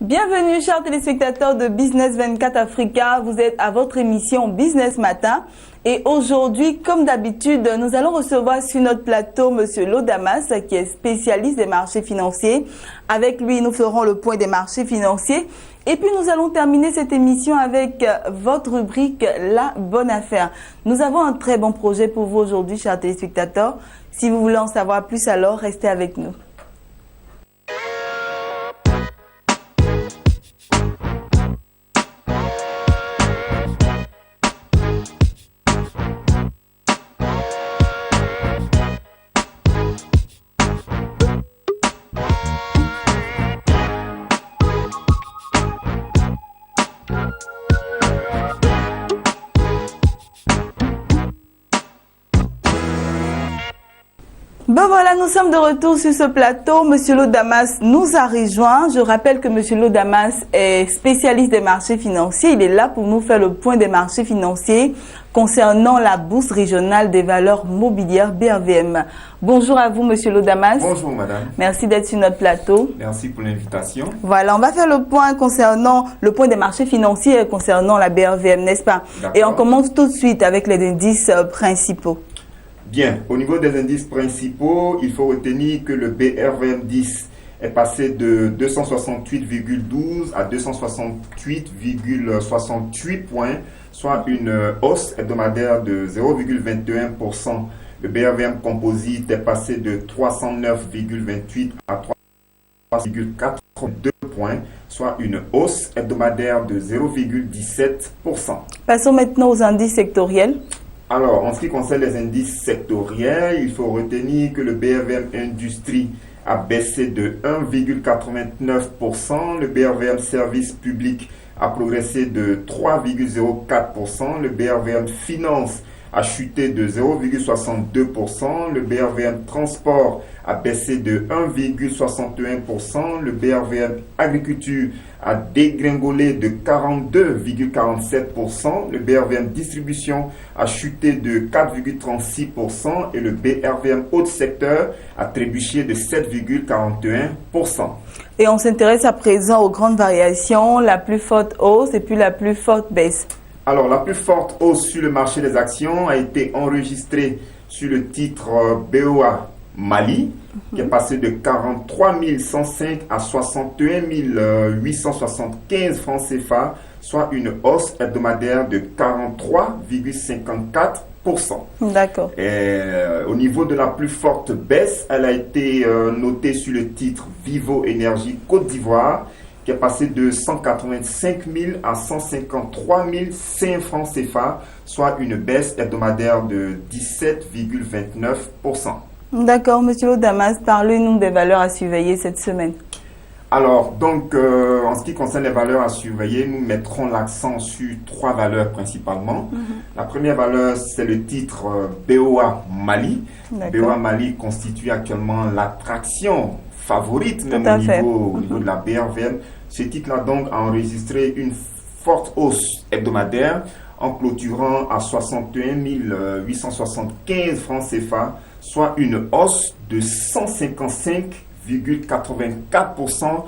Bienvenue chers téléspectateurs de Business 24 Africa, vous êtes à votre émission Business Matin et aujourd'hui, comme d'habitude, nous allons recevoir sur notre plateau Monsieur Lodamas qui est spécialiste des marchés financiers. Avec lui, nous ferons le point des marchés financiers et puis nous allons terminer cette émission avec votre rubrique La Bonne Affaire. Nous avons un très bon projet pour vous aujourd'hui chers téléspectateurs. Si vous voulez en savoir plus alors, restez avec nous. Ben voilà, nous sommes de retour sur ce plateau. Monsieur Lodamas nous a rejoint. Je rappelle que Monsieur Lodamas est spécialiste des marchés financiers. Il est là pour nous faire le point des marchés financiers concernant la bourse régionale des valeurs mobilières BRVM. Bonjour à vous, Monsieur Lodamas. Bonjour, madame. Merci d'être sur notre plateau. Merci pour l'invitation. Voilà, on va faire le point concernant le point des marchés financiers concernant la BRVM, n'est-ce pas? Et on commence tout de suite avec les indices principaux. Bien, au niveau des indices principaux, il faut retenir que le BRVM10 est passé de 268,12 à 268,68 points, soit une hausse hebdomadaire de 0,21%. Le BRVM Composite est passé de 309,28 à 3,82 points, soit une hausse hebdomadaire de 0,17%. Passons maintenant aux indices sectoriels. Alors, en ce qui concerne les indices sectoriels, il faut retenir que le BRVM Industrie a baissé de 1,89%, le BRVM Service Public a progressé de 3,04%, le BRVM Finance a chuté de 0,62%, le BRVM Transport a baissé de 1,61%, le BRVM Agriculture a dégringolé de 42,47%, le BRVM Distribution a chuté de 4,36% et le BRVM Haute Secteur a trébuché de 7,41%. Et on s'intéresse à présent aux grandes variations, la plus forte hausse et puis la plus forte baisse. Alors, la plus forte hausse sur le marché des actions a été enregistrée sur le titre BOA Mali, qui est passé de 43 105 à 61 875 francs CFA, soit une hausse hebdomadaire de 43,54%. D'accord. Au niveau de la plus forte baisse, elle a été notée sur le titre Vivo Énergie Côte d'Ivoire, qui est passé de 185 000 à 153 500 francs CFA, soit une baisse hebdomadaire de 17,29%. D'accord, Monsieur Lodamas, parlez-nous des valeurs à surveiller cette semaine. Alors, donc, en ce qui concerne les valeurs à surveiller, nous mettrons l'accent sur trois valeurs principalement. La première valeur, c'est le titre BOA Mali. BOA Mali constitue actuellement l'attraction favorite, même au niveau de la BRVM. Ce titre-là, donc, a enregistré une forte hausse hebdomadaire en clôturant à 61 875 francs CFA, soit une hausse de 155,84%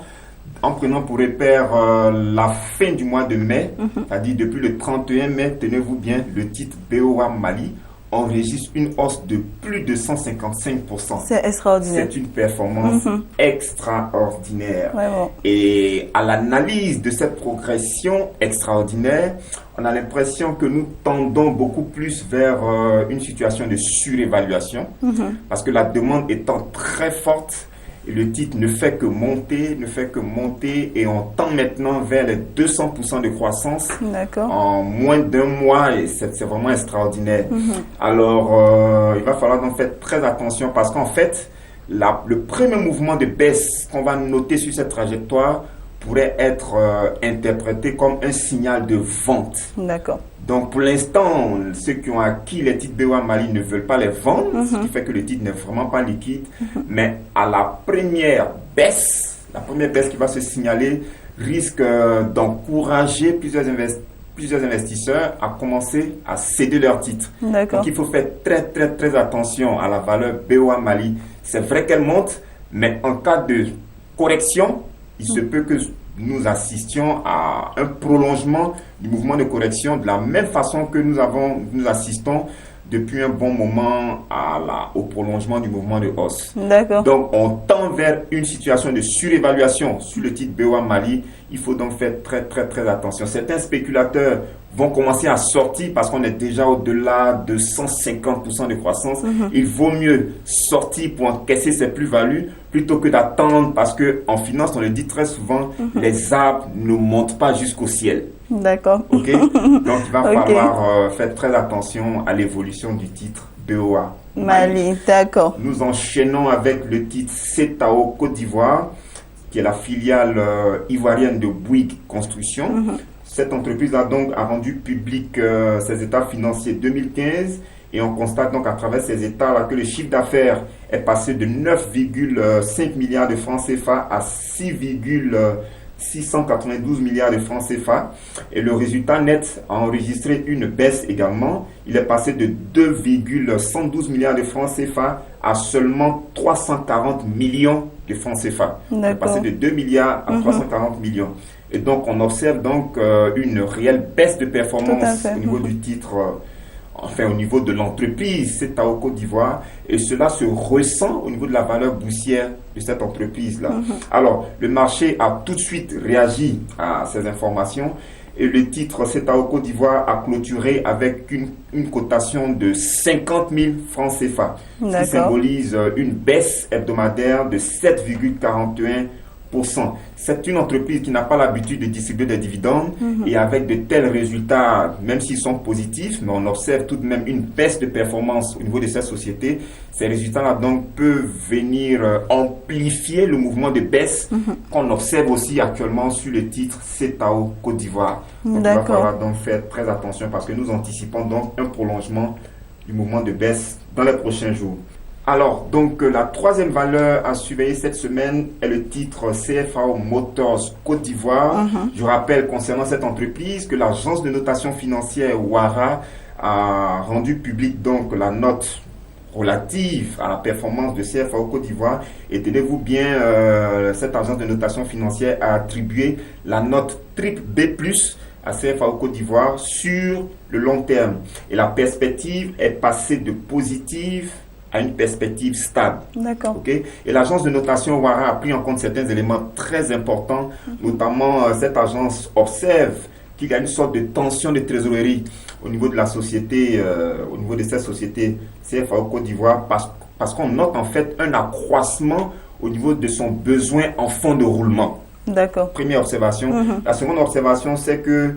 en prenant pour repère la fin du mois de mai, c'est-à-dire depuis le 31 mai, tenez-vous bien, le titre BOA Mali enregistre une hausse de plus de 155%. C'est extraordinaire. C'est une performance extraordinaire. Vraiment. Et à l'analyse de cette progression extraordinaire, on a l'impression que nous tendons beaucoup plus vers une situation de surévaluation, parce que la demande étant très forte, et le titre ne fait que monter, et on tend maintenant vers les 200% de croissance en moins d'un mois, et c'est vraiment extraordinaire. Alors, il va falloir donc faire très attention, parce qu'en fait, le premier mouvement de baisse qu'on va noter sur cette trajectoire pourrait être interprété comme un signal de vente. D'accord. Donc, pour l'instant, ceux qui ont acquis les titres BOA Mali ne veulent pas les vendre, ce qui fait que le titre n'est vraiment pas liquide. Mais à la première baisse qui va se signaler risque d'encourager plusieurs investisseurs à commencer à céder leurs titres. Donc, il faut faire très attention à la valeur BOA Mali. C'est vrai qu'elle monte, mais en cas de correction, il se peut que nous assistions à un prolongement du mouvement de correction de la même façon que nous assistons depuis un bon moment au prolongement du mouvement de hausse. D'accord. Donc, on tend vers une situation de surévaluation sur le titre BOA Mali. Il faut donc faire très, très, très attention. Certains spéculateurs vont commencer à sortir parce qu'on est déjà au-delà de 150% de croissance. Il vaut mieux sortir pour encaisser ses plus-values plutôt que d'attendre parce qu'en finance, on le dit très souvent, les arbres ne montent pas jusqu'au ciel. D'accord. Ok. Donc, il va falloir faire très attention à l'évolution du titre BOA Mali. D'accord. Nous enchaînons avec le titre CETAO Côte d'Ivoire, qui est la filiale ivoirienne de Bouygues Construction. Cette entreprise a rendu public ses états financiers 2015 et on constate donc à travers ces états là que le chiffre d'affaires est passé de 9,5 milliards de francs CFA à 6,692 milliards de francs CFA et le résultat net a enregistré une baisse également. Il est passé de 2,112 milliards de francs CFA à seulement 340 millions de francs CFA. Il est passé de 2 milliards à 340 millions. Et donc, on observe donc une réelle baisse de performance au niveau du titre, au niveau de l'entreprise CETAO Côte d'Ivoire. Et cela se ressent au niveau de la valeur boursière de cette entreprise-là. Alors, le marché a tout de suite réagi à ces informations. Et le titre CETAO Côte d'Ivoire a clôturé avec une cotation de 50 000 francs CFA. Ce qui symbolise une baisse hebdomadaire de 7,41%. C'est une entreprise qui n'a pas l'habitude de distribuer des dividendes et avec de tels résultats, même s'ils sont positifs, mais on observe tout de même une baisse de performance au niveau de cette société. Ces résultats-là donc peuvent venir amplifier le mouvement de baisse qu'on observe aussi actuellement sur le titre CETAO Côte d'Ivoire. Donc, il va falloir donc faire très attention parce que nous anticipons donc un prolongement du mouvement de baisse dans les prochains jours. Alors, donc, la troisième valeur à surveiller cette semaine est le titre CFAO Motors Côte d'Ivoire. Je rappelle concernant cette entreprise que l'agence de notation financière Wara a rendu public donc la note relative à la performance de CFAO Côte d'Ivoire. Et tenez-vous bien, cette agence de notation financière a attribué la note triple B+, à CFAO Côte d'Ivoire sur le long terme. Et la perspective est passée de positive à une perspective stable. D'accord. Okay? Et l'agence de notation Wara a pris en compte certains éléments très importants, notamment cette agence observe qu'il y a une sorte de tension de trésorerie au niveau de la société, au niveau de cette société CFAO Côte d'Ivoire, parce qu'on note en fait un accroissement au niveau de son besoin en fonds de roulement. D'accord. Première observation. La seconde observation, c'est que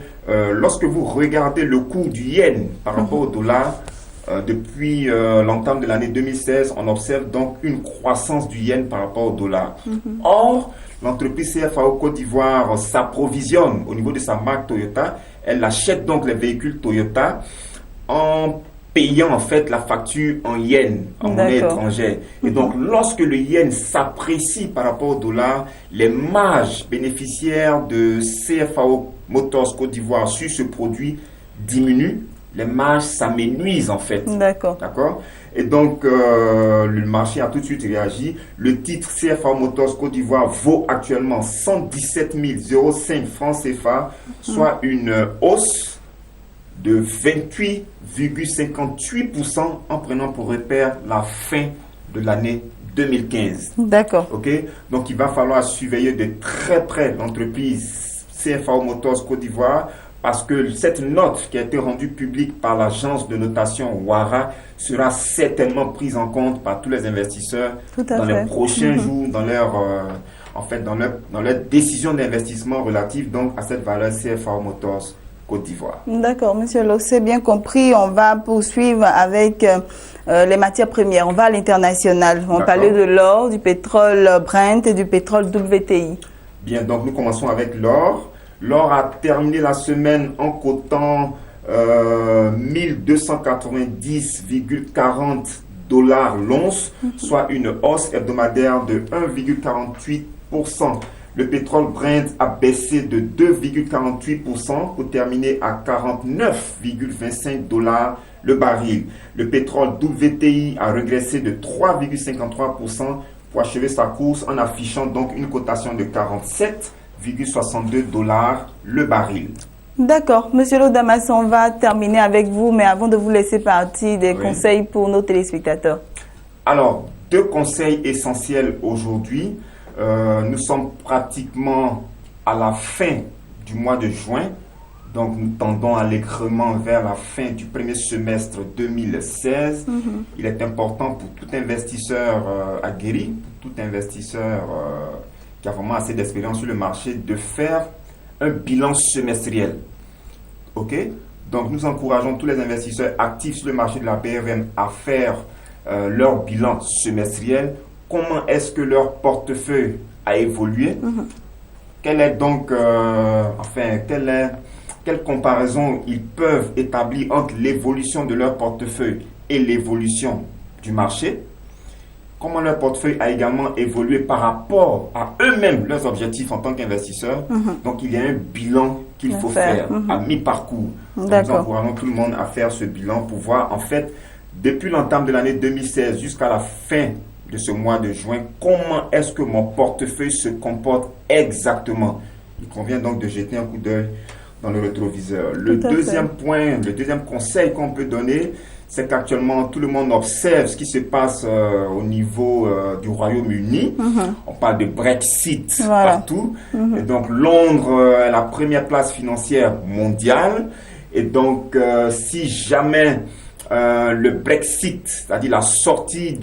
lorsque vous regardez le cours du yen par rapport au dollar, depuis l'entame de l'année 2016, on observe donc une croissance du yen par rapport au dollar. Or, l'entreprise CFAO Côte d'Ivoire s'approvisionne au niveau de sa marque Toyota. Elle achète donc les véhicules Toyota en payant en fait la facture en yen, en monnaie étrangère. Et donc, lorsque le yen s'apprécie par rapport au dollar, les marges bénéficiaires de CFAO Motors Côte d'Ivoire sur ce produit diminuent. Les marges s'amenuisent en fait. D'accord. Et donc, le marché a tout de suite réagi. Le titre CFAO Motors Côte d'Ivoire vaut actuellement 117 005 francs CFA, soit une hausse de 28,58% en prenant pour repère la fin de l'année 2015. D'accord. Ok. Donc, il va falloir surveiller de très près l'entreprise CFAO Motors Côte d'Ivoire, parce que cette note qui a été rendue publique par l'agence de notation Wara sera certainement prise en compte par tous les investisseurs dans les prochains jours, dans leur décision d'investissement relative donc à cette valeur CFAO Motors Côte d'Ivoire. D'accord, monsieur Lo, c'est bien compris. On va poursuivre avec les matières premières. On va à l'international. On parlait de l'or, du pétrole Brent et du pétrole WTI. Bien, donc nous commençons avec l'or. L'or a terminé la semaine en cotant 1290,40 $ l'once, soit une hausse hebdomadaire de 1,48%. Le pétrole Brent a baissé de 2,48% pour terminer à 49,25 $ le baril. Le pétrole WTI a régressé de 3,53% pour achever sa course en affichant donc une cotation de 47,26 $1,62 le baril. D'accord. Monsieur Lodamas, on va terminer avec vous, mais avant de vous laisser partir, des conseils pour nos téléspectateurs. Alors, 2 conseils essentiels aujourd'hui. Nous sommes pratiquement à la fin du mois de juin. Donc, nous tendons allègrement vers la fin du premier semestre 2016. Il est important pour tout investisseur aguerri, pour tout investisseur qui a vraiment assez d'expérience sur le marché, de faire un bilan semestriel. OK? Donc, nous encourageons tous les investisseurs actifs sur le marché de la BRM à faire leur bilan semestriel. Comment est-ce que leur portefeuille a évolué? Quelle est donc, quelle comparaison ils peuvent établir entre l'évolution de leur portefeuille et l'évolution du marché? Comment leur portefeuille a également évolué par rapport à eux-mêmes, leurs objectifs en tant qu'investisseurs. Donc, il y a un bilan qu'il faut faire à mi-parcours. Nous encourageons tout le monde à faire ce bilan pour voir, en fait, depuis l'entame de l'année 2016 jusqu'à la fin de ce mois de juin, comment est-ce que mon portefeuille se comporte exactement. Il convient donc de jeter un coup d'œil dans le rétroviseur. Le deuxième point, le deuxième conseil qu'on peut donner, c'est qu'actuellement, tout le monde observe ce qui se passe au niveau du Royaume-Uni. On parle de Brexit partout. Et donc, Londres est la première place financière mondiale. Et donc, si jamais le Brexit, c'est-à-dire la sortie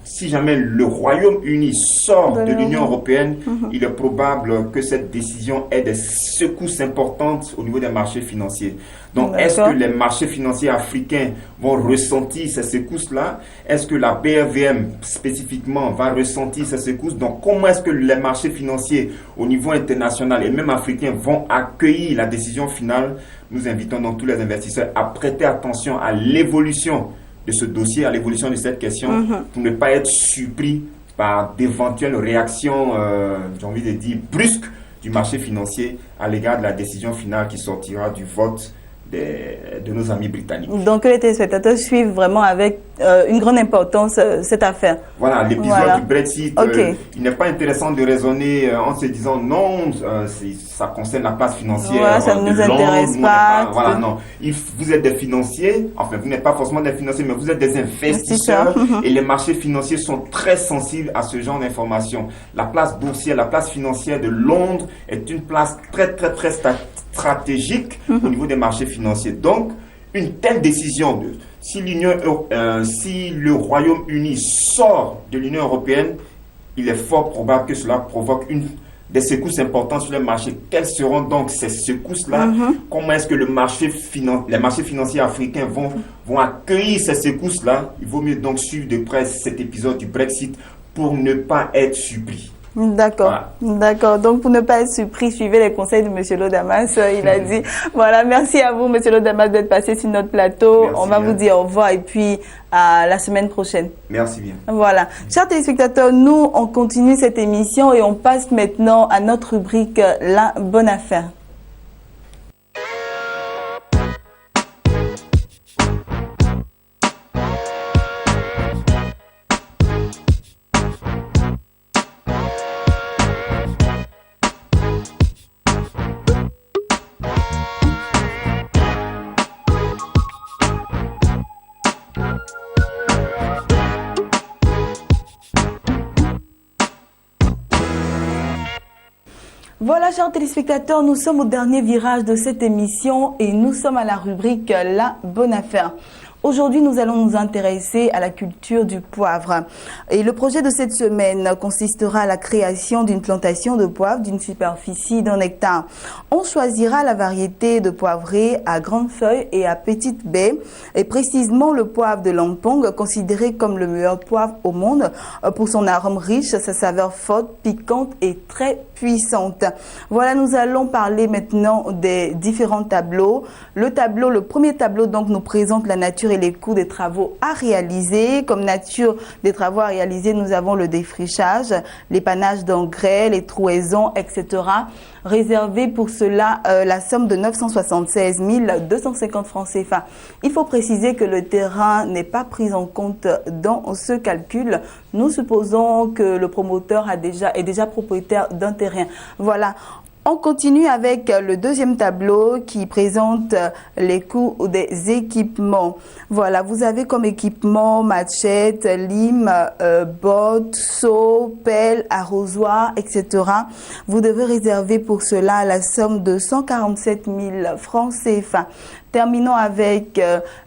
si jamais le Royaume-Uni sort de l'Union européenne, il est probable que cette décision ait des secousses importantes au niveau des marchés financiers. Donc, est-ce que les marchés financiers africains vont ressentir ces secousses-là? Est-ce que la BRVM spécifiquement va ressentir ces secousses? Donc, comment est-ce que les marchés financiers au niveau international et même africains vont accueillir la décision finale? Nous invitons donc tous les investisseurs à prêter attention à l'évolution de ce dossier, à l'évolution de cette question, pour ne pas être surpris par d'éventuelles réactions, j'ai envie de dire, brusques du marché financier à l'égard de la décision finale qui sortira du vote de nos amis britanniques. Donc, les téléspectateurs suivent vraiment avec une grande importance cette affaire. Voilà, l'épisode du Brexit, il n'est pas intéressant de raisonner en se disant non, ça concerne la place financière. Ça ne nous intéresse pas. Voilà, non. Vous êtes des financiers, enfin, vous n'êtes pas forcément des financiers, mais vous êtes des investisseurs et les marchés financiers sont très sensibles à ce genre d'informations. La place boursière, la place financière de Londres est une place très, très, très stratégique au niveau des marchés financiers. Donc, une telle décision, si le Royaume-Uni sort de l'Union européenne, il est fort probable que cela provoque des secousses importantes sur les marchés. Quelles seront donc ces secousses-là? Comment est-ce que les marchés financiers africains vont accueillir ces secousses-là? Il vaut mieux donc suivre de près cet épisode du Brexit pour ne pas être surpris. D'accord, d'accord. Donc, pour ne pas être surpris, suivez les conseils de M. Lodamas. Il a dit, voilà, merci à vous, M. Lodamas, d'être passé sur notre plateau. On va vous dire au revoir et puis à la semaine prochaine. Merci bien. Voilà. Chers téléspectateurs, nous, on continue cette émission et on passe maintenant à notre rubrique La Bonne Affaire. Voilà, chers téléspectateurs, nous sommes au dernier virage de cette émission et nous sommes à la rubrique La Bonne Affaire. Aujourd'hui, nous allons nous intéresser à la culture du poivre. Et le projet de cette semaine consistera à la création d'une plantation de poivre d'une superficie d'1 hectare. On choisira la variété de poivrée à grandes feuilles et à petites baies, et précisément le poivre de Lampong, considéré comme le meilleur poivre au monde pour son arôme riche, sa saveur forte, piquante et très puissante. Voilà, nous allons parler maintenant des différents tableaux. Le premier tableau donc nous présente la nature et les coûts des travaux à réaliser. Comme nature des travaux à réaliser, nous avons le défrichage, l'épannage d'engrais, les trouaisons, etc. Réservé pour cela la somme de 976 250 francs CFA. Il faut préciser que le terrain n'est pas pris en compte dans ce calcul. Nous supposons que le promoteur est déjà propriétaire d'un terrain. Voilà. On continue avec le deuxième tableau qui présente les coûts des équipements. Voilà, vous avez comme équipement machette, lime, botte, seau, pelle, arrosoir, etc. Vous devez réserver pour cela la somme de 147 000 francs CFA. Terminons avec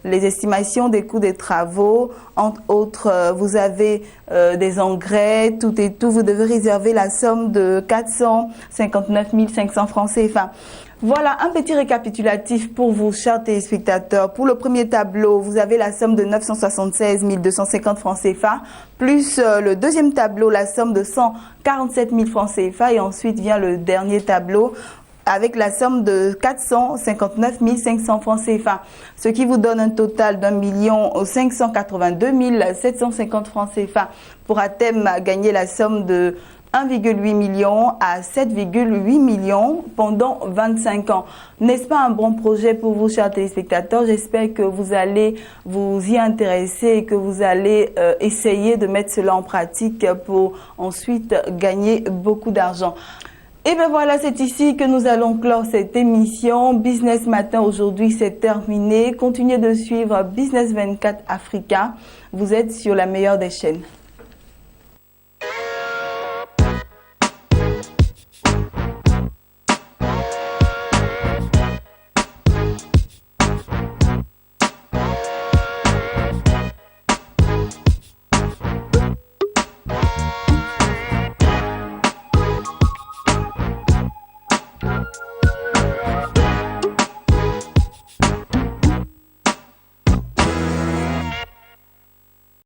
les estimations des coûts des travaux. Entre autres, vous avez des engrais, tout et tout. Vous devez réserver la somme de 459 500 francs CFA. Voilà un petit récapitulatif pour vous, chers téléspectateurs. Pour le premier tableau, vous avez la somme de 976 250 francs CFA, plus le deuxième tableau, la somme de 147 000 francs CFA. Et ensuite vient le dernier tableau, avec la somme de 459 500 francs CFA, ce qui vous donne un total d'1 582 750 francs CFA pour à thème gagner la somme de 1,8 million à 7,8 millions pendant 25 ans. N'est-ce pas un bon projet pour vous, chers téléspectateurs? J'espère que vous allez vous y intéresser et que vous allez essayer de mettre cela en pratique pour ensuite gagner beaucoup d'argent. Et bien voilà, c'est ici que nous allons clore cette émission. Business Matin aujourd'hui, c'est terminé. Continuez de suivre Business 24 Africa. Vous êtes sur la meilleure des chaînes.